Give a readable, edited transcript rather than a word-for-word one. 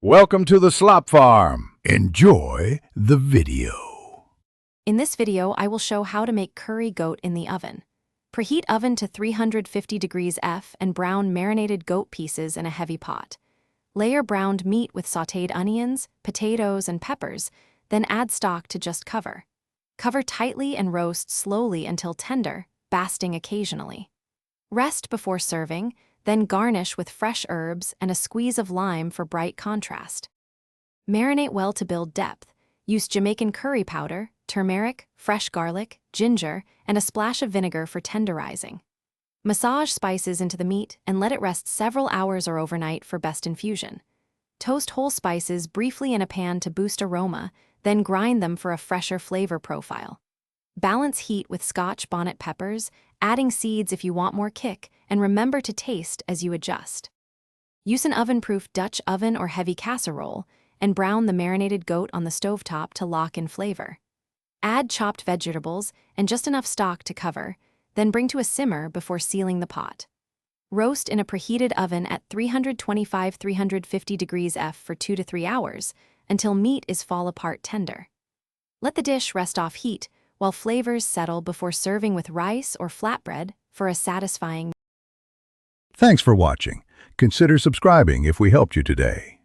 Welcome to the Slop Farm. Enjoy the video. In this video, I will show how to make curry goat in the oven. Preheat oven to 350 degrees F and brown marinated goat pieces in a heavy pot. Layer browned meat with sautéed onions, potatoes, and peppers, then add stock to just cover. Cover tightly and roast slowly until tender, basting occasionally. Rest before serving, then garnish with fresh herbs and a squeeze of lime for bright contrast. Marinate well to build depth. Use Jamaican curry powder, turmeric, fresh garlic, ginger, and a splash of vinegar for tenderizing. Massage spices into the meat and let it rest several hours or overnight for best infusion. Toast whole spices briefly in a pan to boost aroma, then grind them for a fresher flavor profile. Balance heat with Scotch bonnet peppers, adding seeds if you want more kick, and remember to taste as you adjust. Use an oven-proof Dutch oven or heavy casserole, and brown the marinated goat on the stovetop to lock in flavor. Add chopped vegetables and just enough stock to cover, then bring to a simmer before sealing the pot. Roast in a preheated oven at 325–350 degrees F for 2 to 3 hours until meat is fall-apart tender. Let the dish rest off heat while flavors settle before serving with rice or flatbread for a satisfying. Thanks for watching. Consider subscribing if we helped you today.